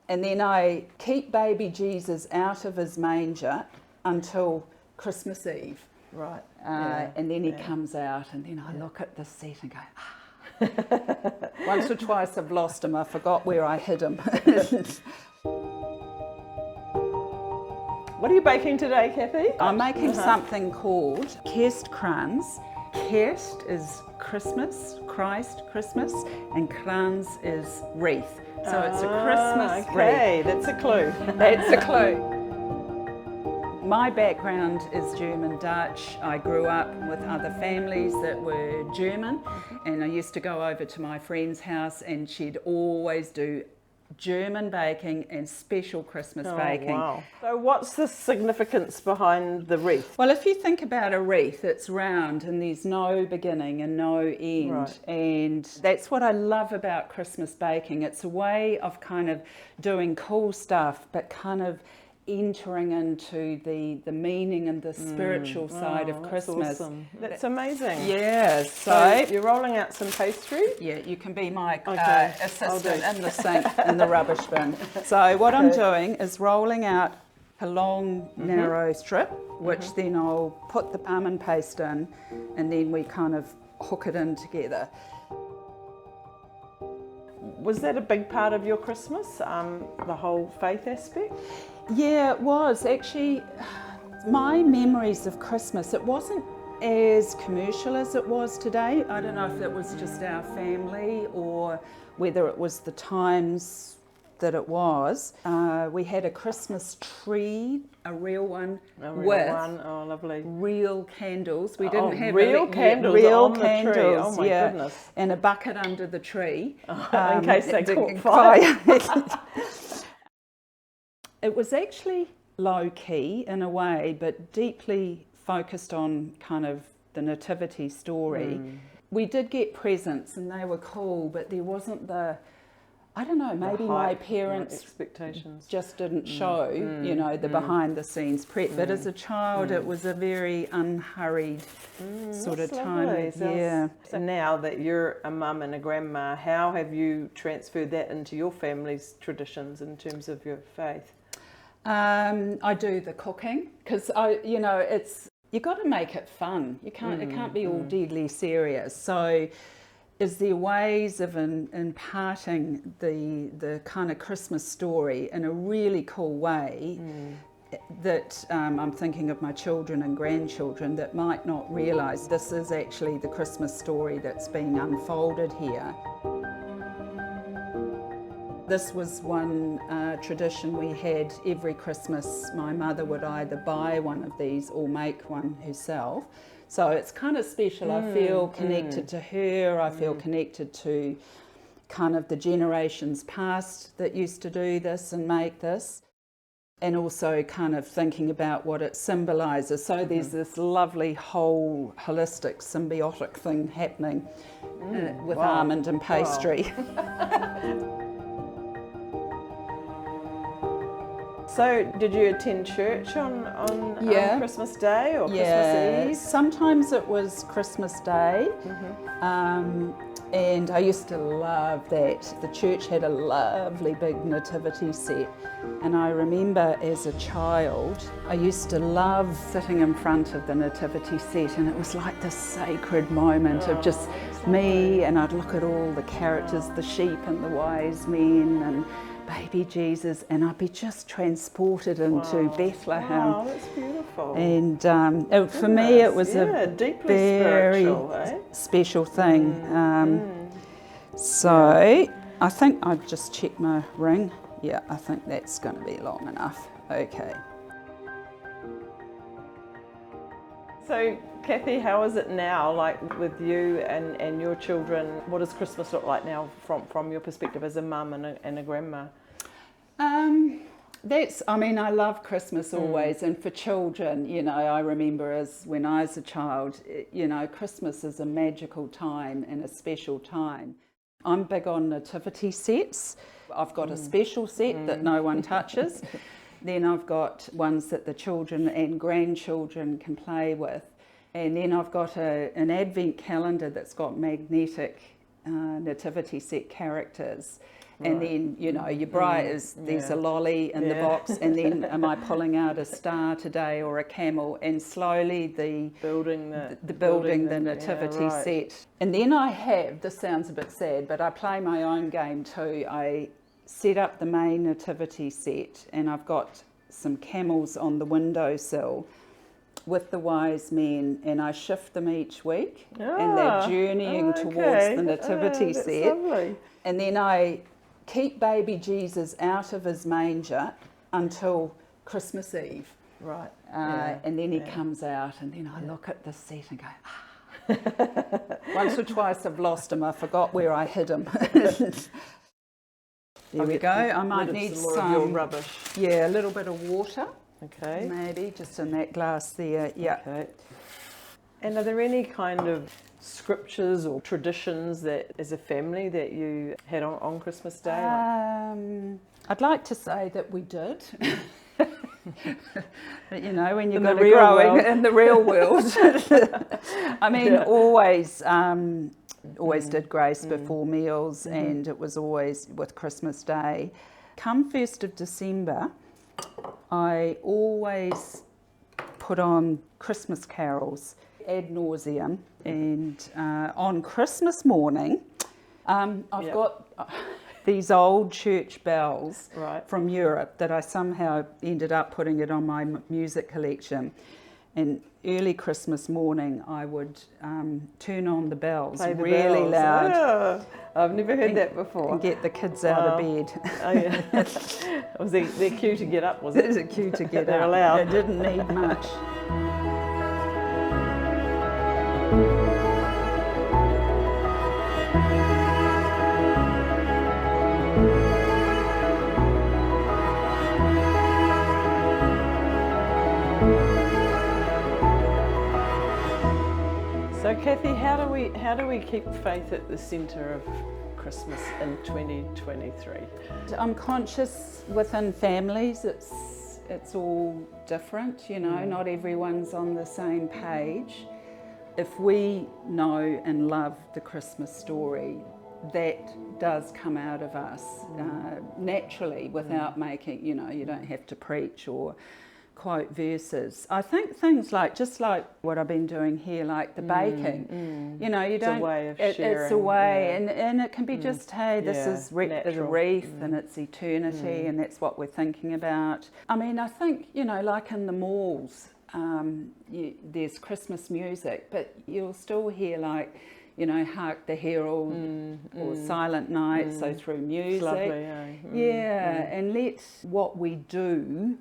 And then I keep baby Jesus out of his manger until Christmas Eve. Right. And then he comes out, and then I look at the set and go, ah. Once or twice I've lost him. I forgot where I hid him. What are you baking today, Cathy? I'm making something called Kerst Kranz. Kerst is Christmas, Christ, Christmas, and Kranz is wreath. So it's a Christmas wreath. Okay, that's a clue. That's a clue. My background is German-Dutch. I grew up with other families that were German, and I used to go over to my friend's house, and she'd always do German baking and special Christmas baking. Wow. So what's the significance behind the wreath? Well, if you think about a wreath, it's round and there's no beginning and no end. Right. And that's what I love about Christmas baking. It's a way of kind of doing cool stuff, but kind of entering into the meaning and the spiritual side of Christmas. Awesome. That's amazing. Yeah, So you're rolling out some pastry? Yeah, you can be my Okay, assistant in the sink, in the rubbish bin. So what I'm doing is rolling out a long, narrow strip, which then I'll put the almond paste in, and then we kind of hook it in together. Was that a big part of your Christmas, the whole faith aspect? Yeah, it was. Actually, my memories of Christmas, it wasn't as commercial as it was today. I don't know if it was just our family or whether it was the times that it was. We had a Christmas tree, a real one, with Oh, lovely. real candles. We didn't have real candles real on the tree. candles, Oh my yeah, goodness. and a bucket under the tree In case they caught fire. It was actually low key in a way, but deeply focused on kind of the nativity story. We did get presents and they were cool, but there wasn't I don't know, maybe my parents expectations just didn't show, you know, the behind the scenes prep. But as a child, it was a very unhurried sort of time. Yeah. So now that you're a mum and a grandma, how have you transferred that into your family's traditions in terms of your faith? I do the cooking because you got to make it fun. You can't. It can't be all deadly serious. So, is there ways of imparting the kind of Christmas story in a really cool way that I'm thinking of my children and grandchildren that might not realise this is actually the Christmas story that's being unfolded here. This was one tradition we had every Christmas. My mother would either buy one of these or make one herself. So it's kind of special. I feel connected to her. I feel connected to kind of the generations past that used to do this and make this. And also kind of thinking about what it symbolises. So there's this lovely whole holistic symbiotic thing happening with almond and pastry. So, did you attend church on Christmas Day or Christmas Eve? Sometimes it was Christmas Day, and I used to love that. The church had a lovely big nativity set, and I remember as a child, I used to love sitting in front of the nativity set, and it was like this sacred moment of just me, and I'd look at all the characters, the sheep and the wise men, and baby Jesus, and I'd be just transported into Bethlehem. Wow, that's beautiful. And for me, it was a deeply very special thing. So I think I've just checked my ring. Yeah, I think that's going to be long enough. Okay. So, Cathy, how is it now, like with you and your children? What does Christmas look like now from your perspective as a mum and a grandma? I love Christmas always, and for children, you know, I remember when I was a child, you know, Christmas is a magical time and a special time. I'm big on nativity sets. I've got a special set that no one touches. Then I've got ones that the children and grandchildren can play with. And then I've got an advent calendar that's got magnetic nativity set characters. And then, you know, your bright is, there's a lolly in the box, and then am I pulling out a star today or a camel, and slowly building the nativity set. And then I have, this sounds a bit sad, but I play my own game too. I set up the main nativity set, and I've got some camels on the windowsill with the wise men, and I shift them each week, and they're journeying towards the nativity set. Lovely. And then I keep baby Jesus out of his manger until Christmas Eve. Right. And then he comes out, and then I look at the set and go, Once or twice I've lost him. I forgot where I hid him. There we go. I might need some of your rubbish. Yeah, a little bit of water. Okay. Maybe just in that glass there. Yeah. Okay. And are there any kind of scriptures or traditions that, as a family, that you had on Christmas Day? I'd like to say that we did. But, you know, when you've got to grow in the real world. I mean, always did grace before meals, and it was always with Christmas Day. Come 1st of December, I always put on Christmas carols ad nauseum, and on Christmas morning, I've got these old church bells from Europe that I somehow ended up putting it on my music collection. And early Christmas morning, I would turn on the bells really loud. Oh, I've never heard that before. And get the kids out of bed. Oh, yeah. Was their cue to get up, was it? It was a cue to get up. They're allowed. It didn't need much. So Cathy, how do we keep faith at the centre of Christmas in 2023? I'm conscious within families it's all different, you know, not everyone's on the same page. If we know and love the Christmas story, that does come out of us naturally without making, you know, you don't have to preach or quote verses. I think things like, just like what I've been doing here, like the baking, you know, you don't, it's a way of sharing. It's a way, and it can be just, hey, this is the wreath and it's eternity, and that's what we're thinking about. I mean, I think, you know, like in the malls, there's Christmas music, but you'll still hear like, you know, Hark the Herald or Silent Night, so through music. It's lovely, and let what we do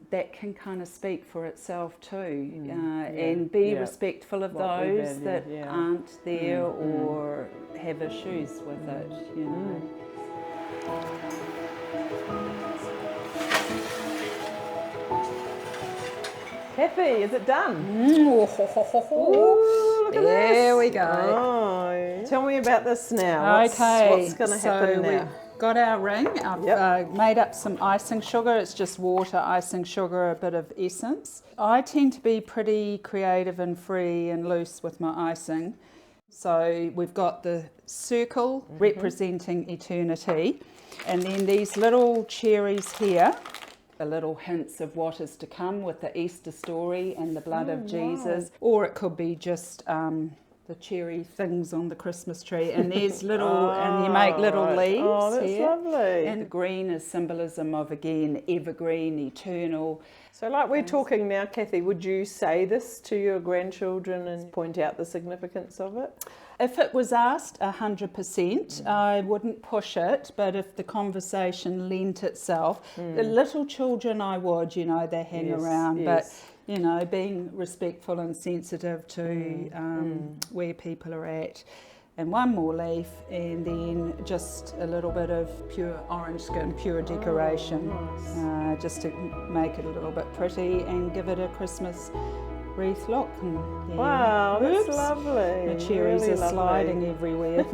that can kind of speak for itself too, and be respectful of those that aren't there or have issues with it, you know. Cathy, is it done? Ooh, look at this. There we go. Oh, tell me about this now. What's going to happen now? We've got our ring. I've made up some icing sugar. It's just water, icing sugar, a bit of essence. I tend to be pretty creative and free and loose with my icing. So we've got the circle representing eternity, and then these little cherries here, the little hints of what is to come with the Easter story and the blood of Jesus. Or it could be just the cherry things on the Christmas tree, and there's little, and you make little leaves that's here. Lovely. And the green is symbolism of, again, evergreen, eternal. So like we're talking now, Cathy, would you say this to your grandchildren and point out the significance of it? If it was asked, 100%, I wouldn't push it, but if the conversation lent itself, the little children I would, you know, they hang around, but, you know, being respectful and sensitive to where people are at. And one more leaf, and then just a little bit of pure orange skin, pure decoration, just to make it a little bit pretty and give it a Christmas wreath look. And wow, that's lovely. The cherries really are sliding everywhere.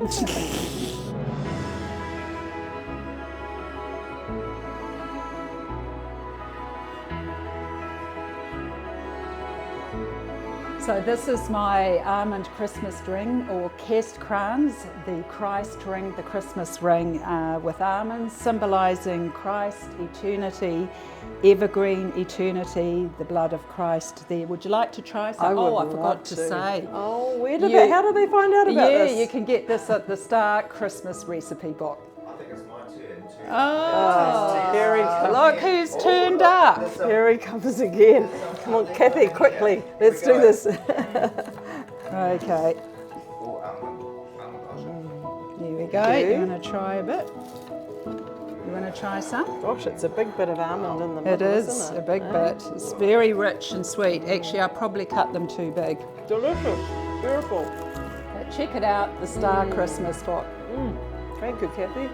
So this is my almond Christmas ring, or Kerst Kranz, the Christ ring, the Christmas ring with almonds, symbolising Christ, eternity, evergreen eternity, the blood of Christ there. Would you like to try some? I forgot to say. Oh, how do they find out about this? Yeah, you can get this at the Star Christmas recipe book. I think it's my turn too. Oh, here he comes. look who's turned up. Here he comes again. Come on, Cathy, quickly. Let's do this. Okay, Oh, almond. here we go. Okay. You want to try a bit? You want to try some? Gosh, it's a big bit of almond in the It middle, is isn't it? a big bit. It's very rich and sweet. Actually, I probably cut them too big. Delicious. Beautiful. But check it out, the Star Christmas book. Thank you, Cathy.